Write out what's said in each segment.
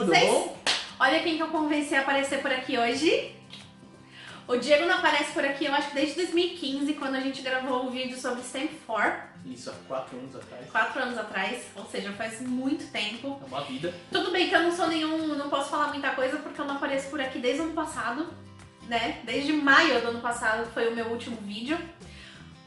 Tudo vocês? bom? Olha quem que eu convenci a aparecer por aqui hoje. O Diego não aparece por aqui, eu acho que desde 2015, quando a gente gravou o vídeo sobre Stanford. Isso, há 4 anos atrás. 4 anos atrás, ou seja, faz muito tempo. É uma vida. Tudo bem que eu não sou não posso falar muita coisa porque eu não apareço por aqui desde o ano passado, né? Desde maio do ano passado foi o meu último vídeo.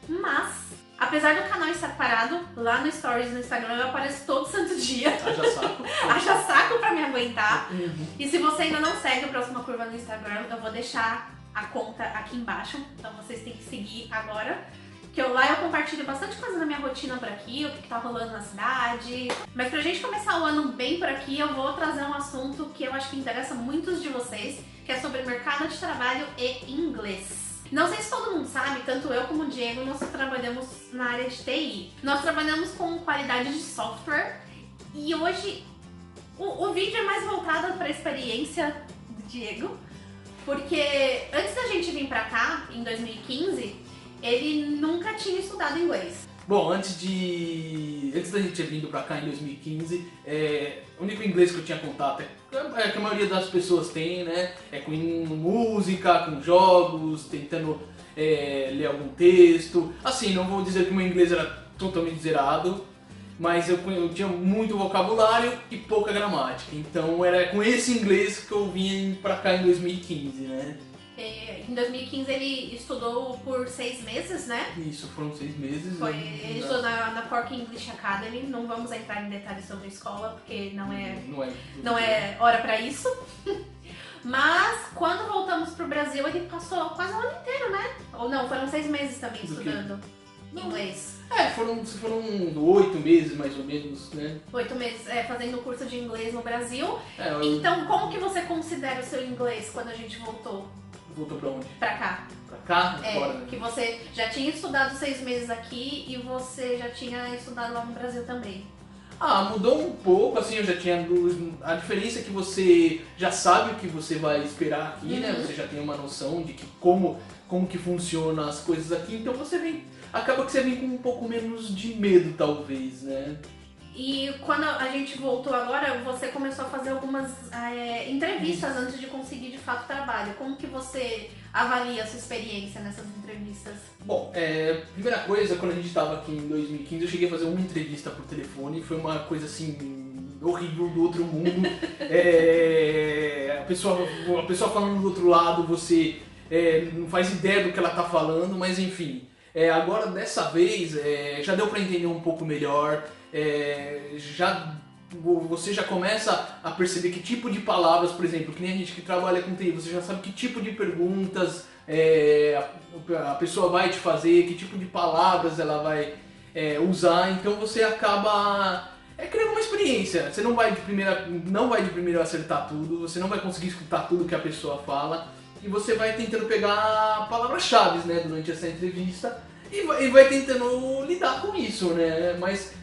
Mas, apesar do canal estar parado, lá no Stories no Instagram eu apareço todo santo dia. Haja saco. Haja saco pra me aguentar. Uhum. E se você ainda não segue o Próxima Curva no Instagram, eu vou deixar a conta aqui embaixo. Então vocês têm que seguir agora. Que lá eu compartilho bastante coisa da minha rotina por aqui, o que tá rolando na cidade. Mas pra gente começar o ano bem por aqui, eu vou trazer um assunto que eu acho que interessa muitos de vocês, que é sobre mercado de trabalho e inglês. Não sei se todo mundo sabe, tanto eu como o Diego, nós trabalhamos na área de TI. Nós trabalhamos com qualidade de software e hoje o vídeo é mais voltado para a experiência do Diego, porque antes da gente vir pra cá, em 2015, ele nunca tinha estudado inglês. Bom, antes da gente ter vindo pra cá em 2015, o único inglês que eu tinha contato é que a maioria das pessoas tem, né? É com música, com jogos, tentando ler algum texto. Assim, não vou dizer que o meu inglês era totalmente zerado, mas eu tinha muito vocabulário e pouca gramática. Então era com esse inglês que eu vim pra cá em 2015, né? Em 2015 ele estudou por 6 meses, né? Isso, foram 6 meses. Ele estudou na Cork English Academy. Não vamos entrar em detalhes sobre a escola, porque não é hora pra isso. Mas quando voltamos pro Brasil, ele passou quase o ano inteiro, né? Ou não, foram 6 meses também estudando inglês. Foram 8 meses mais ou menos, né? 8 meses fazendo curso de inglês no Brasil. Eu... Então, como que você considera o seu inglês quando a gente voltou? Voltou pra onde? Pra cá. Pra cá? Agora, né? Que você já tinha estudado 6 meses aqui e você já tinha estudado lá no Brasil também. Mudou um pouco, assim, eu já tinha... A diferença é que você já sabe o que você vai esperar aqui, né? Você já tem uma noção de que como que funcionam as coisas aqui, então você vem... Acaba que você vem com um pouco menos de medo, talvez, né? E quando a gente voltou agora, você começou a fazer algumas entrevistas antes de conseguir de fato trabalho. Como que você avalia a sua experiência nessas entrevistas? Bom, primeira coisa, quando a gente estava aqui em 2015, eu cheguei a fazer uma entrevista por telefone, foi uma coisa assim, horrível, do outro mundo. A pessoa falando do outro lado, você não faz ideia do que ela está falando, mas enfim. Agora, dessa vez, já deu para entender um pouco melhor. Você já começa a perceber que tipo de palavras, por exemplo, que nem a gente que trabalha com TI, você já sabe que tipo de perguntas a pessoa vai te fazer, que tipo de palavras ela vai usar, então você acaba criando uma experiência. Você não vai de primeira acertar tudo, você não vai conseguir escutar tudo que a pessoa fala, e você vai tentando pegar palavras-chave, né, durante essa entrevista e vai tentando lidar com isso, né, mas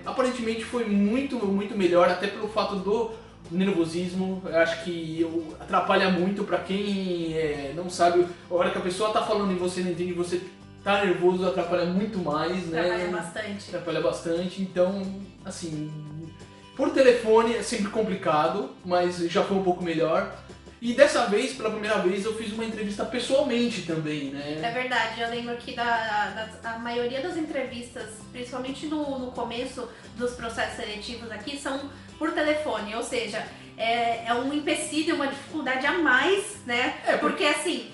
aparentemente foi muito, muito melhor, até pelo fato do nervosismo. Eu acho que atrapalha muito pra quem não sabe. A hora que a pessoa tá falando e você não entende, você tá nervoso, atrapalha muito mais, né? Atrapalha bastante, então, assim, por telefone é sempre complicado, mas já foi um pouco melhor. E dessa vez, pela primeira vez, eu fiz uma entrevista pessoalmente também, né? É verdade, eu lembro que a maioria das entrevistas, principalmente no começo dos processos seletivos aqui, são por telefone, ou seja, é um empecilho, uma dificuldade a mais, né? Porque assim...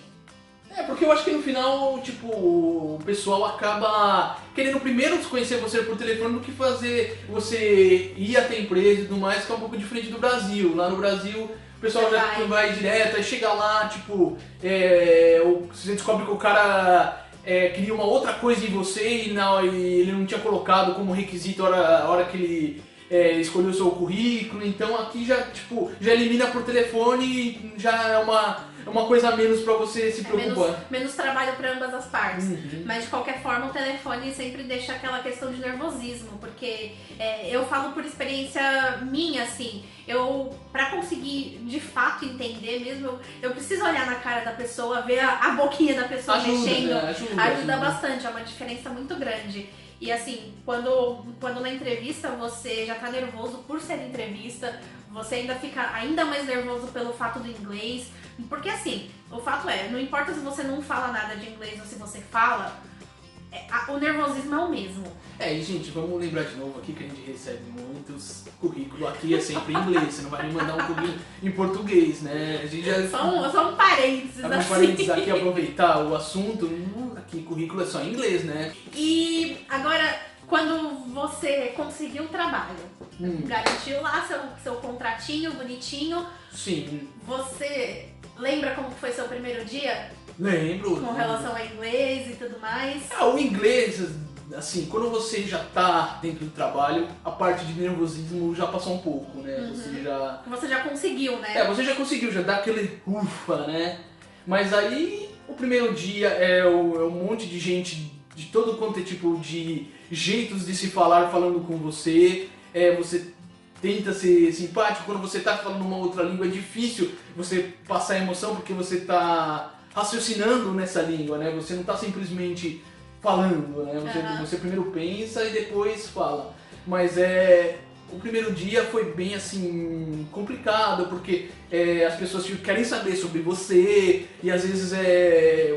porque eu acho que no final, tipo, o pessoal acaba querendo primeiro conhecer você por telefone do que fazer você ir até a empresa e tudo mais, que é um pouco diferente do Brasil. Lá no Brasil... O pessoal já vai direto, aí chega lá, tipo, você descobre que o cara queria uma outra coisa em você e ele não tinha colocado como requisito a hora que ele escolheu o seu currículo, então aqui já elimina por telefone e já é uma coisa a menos pra você se preocupar. Menos trabalho pra ambas as partes. Mas de qualquer forma o telefone sempre deixa aquela questão de nervosismo, porque eu falo por experiência minha, assim, pra conseguir de fato entender mesmo, eu preciso olhar na cara da pessoa, ver a boquinha da pessoa mexendo, ajuda bastante, é uma diferença muito grande. E assim, quando na entrevista você já tá nervoso por ser entrevista, você ainda fica ainda mais nervoso pelo fato do inglês. Porque assim, o fato é, não importa se você não fala nada de inglês ou se você fala, o nervosismo é o mesmo. E gente, vamos lembrar de novo aqui que a gente recebe muitos currículos aqui, é sempre em inglês, você não vai me mandar um currículo em português, né? A gente já... Só um parênteses, assim. Parênteses aqui, aproveitar o assunto, aqui currículo é só em inglês, né? E agora, quando você conseguiu o trabalho, garantiu lá seu contratinho bonitinho. Sim. Você lembra como foi seu primeiro dia? Lembro. Com relação ao inglês e tudo mais? O inglês, assim, quando você já tá dentro do trabalho, a parte de nervosismo já passou um pouco, né? Você já conseguiu, né? Você já conseguiu, já dá aquele ufa, né? Mas aí, o primeiro dia é um monte de gente de todo quanto é tipo de jeitos de se falar falando com você. Você tenta ser simpático, quando você tá falando uma outra língua é difícil você passar emoção porque você tá raciocinando nessa língua, né? Você não tá simplesmente falando, né? Você primeiro pensa e depois fala. Mas o primeiro dia foi bem assim complicado porque as pessoas querem saber sobre você e às vezes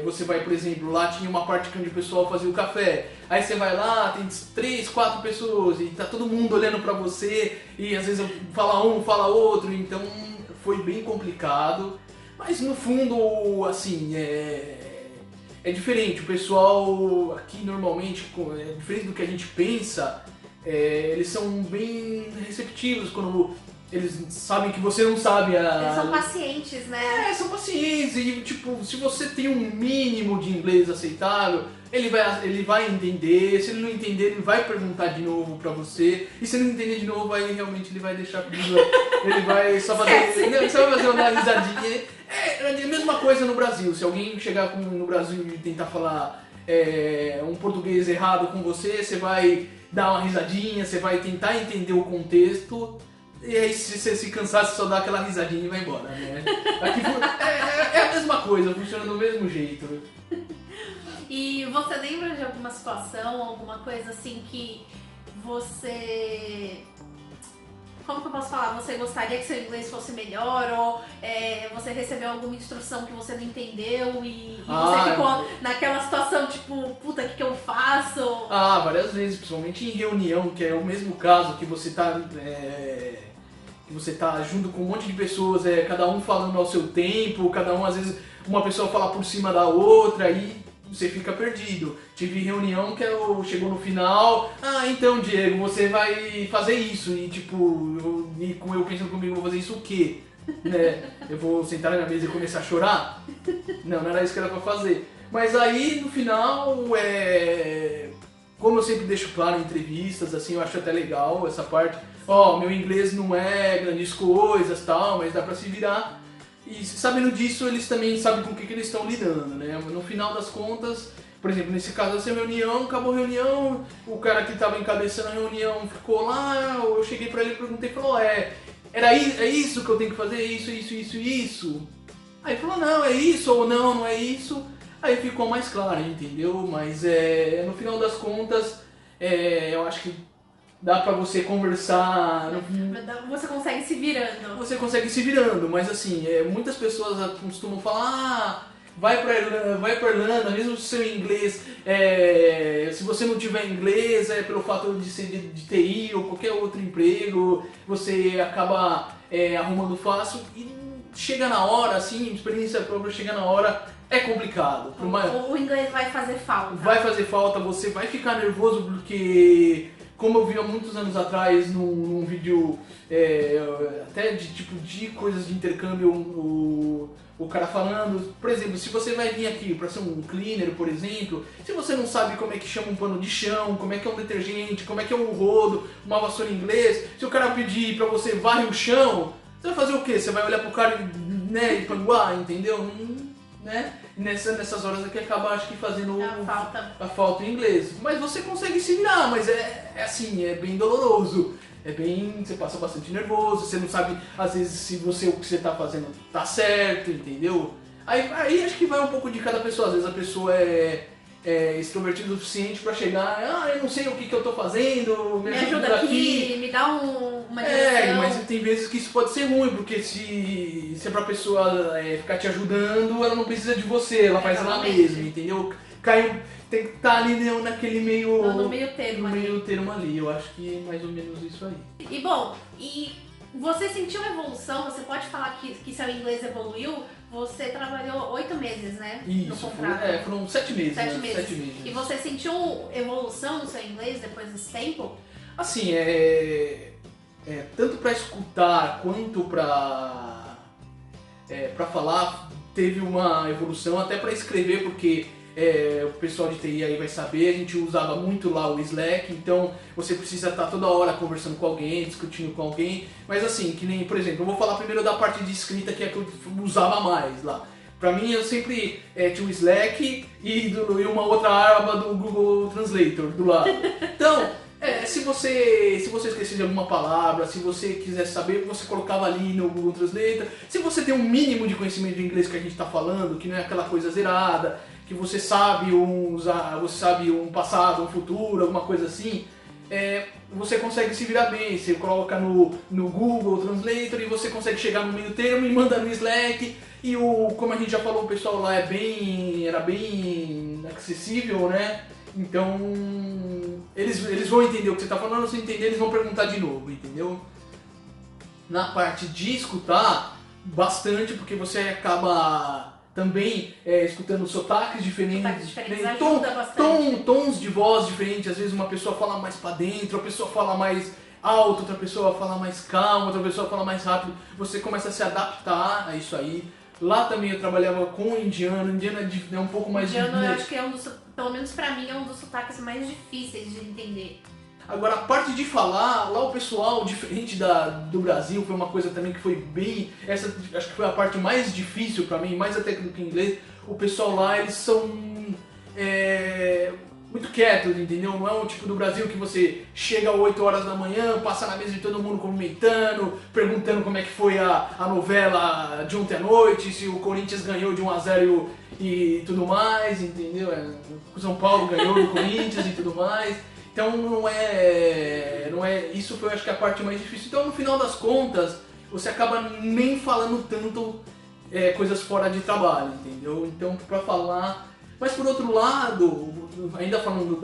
você vai, por exemplo, lá tinha uma parte onde o pessoal fazia o café. Aí você vai lá, tem 3, 4 pessoas e tá todo mundo olhando pra você e às vezes fala um, fala outro, então foi bem complicado. Mas no fundo, assim, é diferente. O pessoal aqui normalmente, diferente do que a gente pensa, eles são bem receptivos quando eles sabem que você não sabe Eles são pacientes, né? São pacientes e, tipo, se você tem um mínimo de inglês aceitável, ele vai entender. Se ele não entender, ele vai perguntar de novo pra você. E se ele não entender de novo, aí realmente ele vai deixar comigo. Ele vai só fazer, uma risadinha. É a mesma coisa no Brasil. Se alguém chegar no Brasil e tentar falar um português errado com você, você vai dar uma risadinha, você vai tentar entender o contexto. E aí, se você se cansar, você só dá aquela risadinha e vai embora, né? Aqui é a mesma coisa, funciona do mesmo jeito. E você lembra de alguma situação, alguma coisa assim que você... Como que eu posso falar? Você gostaria que seu inglês fosse melhor? Ou você recebeu alguma instrução que você não entendeu e você ficou naquela situação tipo, puta, o que eu faço? Várias vezes, principalmente em reunião, que é o mesmo caso, que você tá... que você tá junto com um monte de pessoas, cada um falando ao seu tempo, cada um, às vezes, uma pessoa fala por cima da outra e você fica perdido. Tive reunião que chegou no final, então Diego, você vai fazer isso, e tipo, eu pensando comigo, vou fazer isso o quê? Né? Eu vou sentar na mesa e começar a chorar? Não era isso que era pra fazer. Mas aí, no final, como eu sempre deixo claro em entrevistas, assim, eu acho até legal essa parte. Meu inglês não é grandes coisas, tal, mas dá pra se virar. E sabendo disso, eles também sabem com o que eles estão lidando, né? No final das contas, por exemplo, nesse caso dessa reunião, acabou a reunião, o cara que estava encabeçando a reunião ficou lá, eu cheguei pra ele e perguntei, falou, é isso que eu tenho que fazer, isso? Aí ele falou, não, é isso, ou não é isso. Aí ficou mais claro, entendeu? Mas no final das contas, eu acho que dá pra você conversar. Você consegue se virando. Você consegue se virando, mas assim, muitas pessoas costumam falar, vai pra Irlanda, mesmo se seu inglês, se você não tiver inglês, pelo fato de ser de TI ou qualquer outro emprego, você acaba arrumando fácil e chega na hora, assim, experiência própria, chega na hora, é complicado. O inglês vai fazer falta. Vai fazer falta, você vai ficar nervoso porque... Como eu vi há muitos anos atrás num vídeo até de coisas de intercâmbio, o cara falando, por exemplo, se você vai vir aqui para ser um cleaner, por exemplo, se você não sabe como é que chama um pano de chão, como é que é um detergente, como é que é um rodo, uma vassoura em inglês, se o cara pedir para você varrer o chão, você vai fazer o quê? Você vai olhar pro cara e panguar, entendeu? Né? Nessas horas aqui acaba, acho que fazendo a falta em inglês. Mas você consegue se virar, mas assim, é bem doloroso. Você passa bastante nervoso, você não sabe às vezes se o que você tá fazendo tá certo, entendeu? Aí acho que vai um pouco de cada pessoa. Às vezes a pessoa extrovertido o suficiente para chegar, eu não sei o que eu tô fazendo, me ajuda aqui, me dá uma direção. Mas tem vezes que isso pode ser ruim, porque se é pra pessoa ficar te ajudando, ela não precisa de você, ela faz ela mesma, entendeu? Tem que estar ali naquele no meio termo. No meio termo ali, eu acho que é mais ou menos isso aí. E bom, você sentiu evolução? Você pode falar que seu inglês evoluiu? Você trabalhou 8 meses, né? Isso, no contrato. foram 7 meses. 7 meses. E você sentiu evolução no seu inglês depois desse tempo? Assim, tanto para escutar quanto para falar, teve uma evolução, até para escrever, porque o pessoal de TI aí vai saber, a gente usava muito lá o Slack, então você precisa estar toda hora conversando com alguém, discutindo com alguém, mas assim, que nem, por exemplo, eu vou falar primeiro da parte de escrita, que é que eu usava mais lá. Pra mim, eu sempre tinha o Slack e uma outra aba do Google Translator do lado. Então, se você esquecer de alguma palavra, se você quiser saber, você colocava ali no Google Translator. Se você tem um mínimo de conhecimento de inglês que a gente está falando, que não é aquela coisa zerada, que você sabe um passado, um futuro, alguma coisa assim, você consegue se virar bem. Você coloca no Google Translator e você consegue chegar no meio termo e manda no Slack. E como a gente já falou, o pessoal lá era bem acessível, né? Então, eles vão entender o que você está falando, se entender, eles vão perguntar de novo, entendeu? Na parte de escutar, bastante, porque você acaba também escutando sotaques diferentes, ajuda bastante. Tons de voz diferentes. Às vezes uma pessoa fala mais pra dentro, a pessoa fala mais alto, outra pessoa fala mais calmo, outra pessoa fala mais rápido. Você começa a se adaptar a isso aí. Lá também eu trabalhava com indiano é um pouco mais... Indiano eu acho que pelo menos pra mim, é um dos sotaques mais difíceis de entender. Agora, a parte de falar, lá o pessoal, diferente do Brasil, foi uma coisa também que foi bem... Essa acho que foi a parte mais difícil pra mim, mais até do que o inglês. O pessoal lá, eles são muito quietos, entendeu? Não é um tipo do Brasil que você chega às 8 horas da manhã, passa na mesa de todo mundo comentando, perguntando como é que foi a novela de ontem à noite, se o Corinthians ganhou de 1-0 e tudo mais, entendeu? O São Paulo ganhou do Corinthians e tudo mais. Então não é... Isso foi, acho que, a parte mais difícil. Então, no final das contas, você acaba nem falando tanto coisas fora de trabalho, entendeu? Então, pra falar... Mas, por outro lado, ainda falando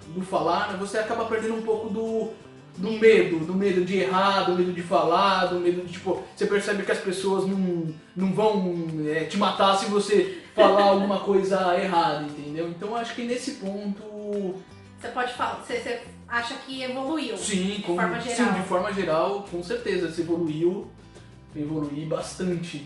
do falar, né, você acaba perdendo um pouco do medo de errar, do medo de falar, do medo de, tipo... Você percebe que as pessoas não vão te matar se você falar alguma coisa errada, entendeu? Então, acho que nesse ponto... Você pode falar, você acha que evoluiu? Sim, de forma geral. Sim, de forma geral, com certeza, você evoluí bastante.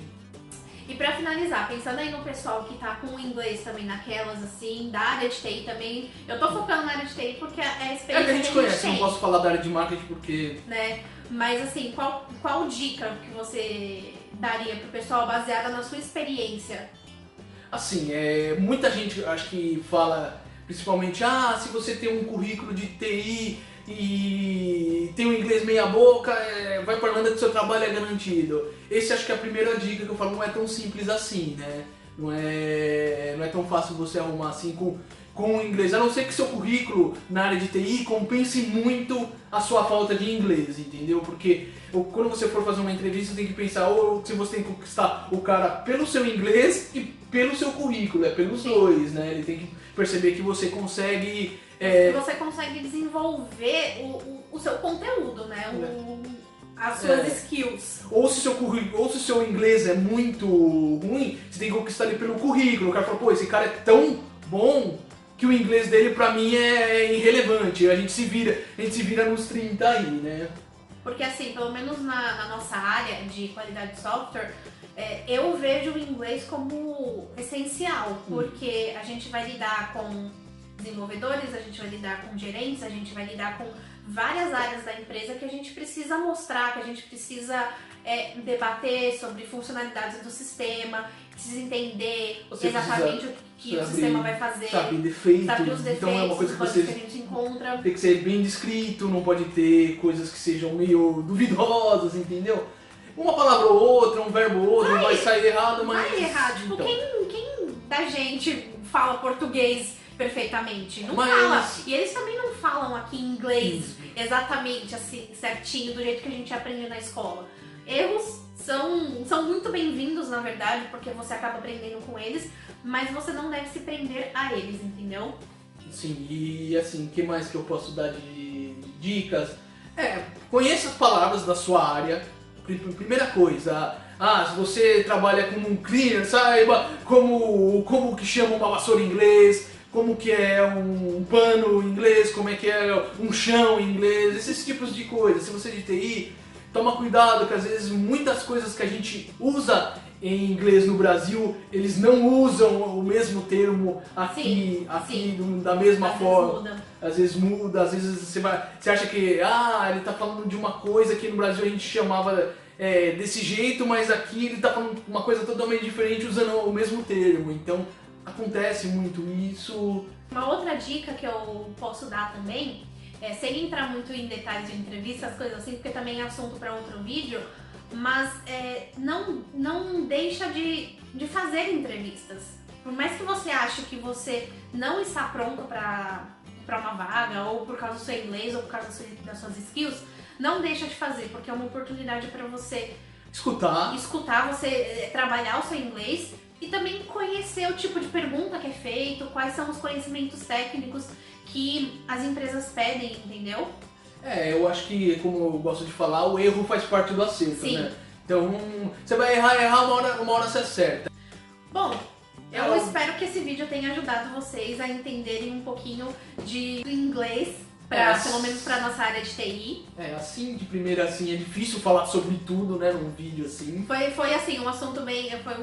E pra finalizar, pensando aí no pessoal que tá com o inglês também naquelas, assim, da área de TI também, eu tô focando na área de TI porque é a experiência que a gente conhece, tem. não posso falar da área de marketing porque... Né? Mas assim, qual dica que você daria pro pessoal baseada na sua experiência? Assim, muita gente acho que fala... Principalmente, se você tem um currículo de TI e tem um inglês meia boca, vai pra Irlanda que seu trabalho é garantido. Esse acho que é a primeira dica que eu falo, não é tão simples assim, né? Não é tão fácil você arrumar assim com o inglês. A não ser que seu currículo na área de TI compense muito a sua falta de inglês, entendeu? Porque quando você for fazer uma entrevista, você tem que pensar ou se você tem que conquistar o cara pelo seu inglês e pelo seu currículo, pelos dois, né? Ele tem que perceber que você consegue... Você consegue desenvolver o seu conteúdo, né? As suas skills. Ou se o seu inglês é muito ruim, você tem que conquistar ele pelo currículo. O cara fala, pô, esse cara é tão bom que o inglês dele pra mim é irrelevante. A gente se vira nos 30 aí, né? Porque assim, pelo menos na nossa área de qualidade de software, eu vejo o inglês como essencial, porque a gente vai lidar com desenvolvedores, a gente vai lidar com gerentes, a gente vai lidar com várias áreas da empresa que a gente precisa mostrar, que a gente precisa debater sobre funcionalidades do sistema, precisa entender exatamente o que o sistema vai fazer, sabe os defeitos, então é uma coisa que a gente encontra. Tem que ser bem descrito, não pode ter coisas que sejam meio duvidosas, entendeu? Uma palavra ou outra, um verbo ou outro, vai sair errado, mas... Vai errar, tipo, então... quem da gente fala português perfeitamente. Não Mas- fala. E eles também não falam aqui em inglês exatamente assim, certinho, do jeito que a gente aprende na escola. Erros são muito bem-vindos, na verdade, porque você acaba aprendendo com eles, mas você não deve se prender a eles, entendeu? Sim, e assim, o que mais que eu posso dar de dicas? Conheça as palavras da sua área. Primeira coisa, se você trabalha como um cleaner, saiba como que chama uma vassoura em inglês, como que é um pano em inglês, como é que é um chão em inglês, esses tipos de coisas. Se você é de TI, toma cuidado que às vezes muitas coisas que a gente usa em inglês no Brasil, eles não usam o mesmo termo aqui da mesma forma. Às vezes muda, às vezes você acha que ele tá falando de uma coisa que no Brasil a gente chamava desse jeito, mas aqui ele tá falando uma coisa totalmente diferente usando o mesmo termo. Então acontece muito isso. Uma outra dica que eu posso dar também, sem entrar muito em detalhes de entrevistas, coisas assim, porque também é assunto para outro vídeo, mas não deixa de fazer entrevistas. Por mais que você ache que você não está pronto para uma vaga, ou por causa do seu inglês, ou por causa das suas skills, não deixa de fazer, porque é uma oportunidade para você Escutar, você trabalhar o seu inglês e também conhecer o tipo de pergunta que é feito, quais são os conhecimentos técnicos que as empresas pedem, entendeu? eu acho que, como eu gosto de falar, o erro faz parte do acerto, Sim. né? Então, você vai errar, uma hora você acerta. Bom, eu espero que esse vídeo tenha ajudado vocês a entenderem um pouquinho de inglês, pelo menos para nossa área de TI. Assim, de primeira, assim, é difícil falar sobre tudo, né, num vídeo assim. Foi assim, um assunto bem... Foi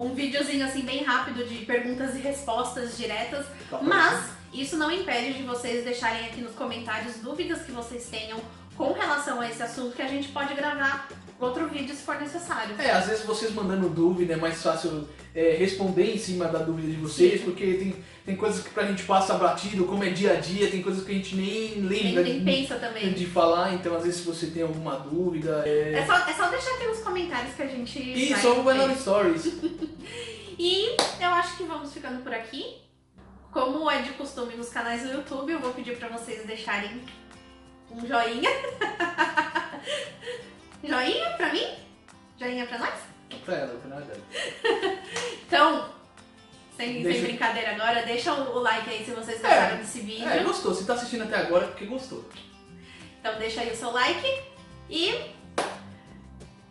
um videozinho assim bem rápido de perguntas e respostas diretas, mas isso não impede de vocês deixarem aqui nos comentários dúvidas que vocês tenham com relação a esse assunto, que a gente pode gravar outro vídeo se for necessário. Às vezes vocês mandando dúvida é mais fácil responder em cima da dúvida de vocês, porque tem coisas que pra gente passa batido, como é dia a dia, tem coisas que a gente nem lembra Nem pensa também. de falar, então às vezes se você tem alguma dúvida... É só deixar aqui nos comentários que a gente Isso, vai no Stories. E eu acho que vamos ficando por aqui. Como é de costume nos canais do YouTube, eu vou pedir pra vocês deixarem um joinha. Joinha pra mim? Joinha pra nós? Pra ela, pra nada. Então, sem brincadeira agora, deixa o like aí se vocês gostaram desse vídeo. Gostou. Se tá assistindo até agora é porque gostou. Então deixa aí o seu like e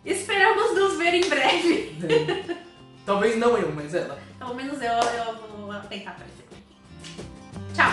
esperamos nos ver em breve. Talvez não eu, mas ela. Pelo menos eu vou tentar aparecer. Tchau!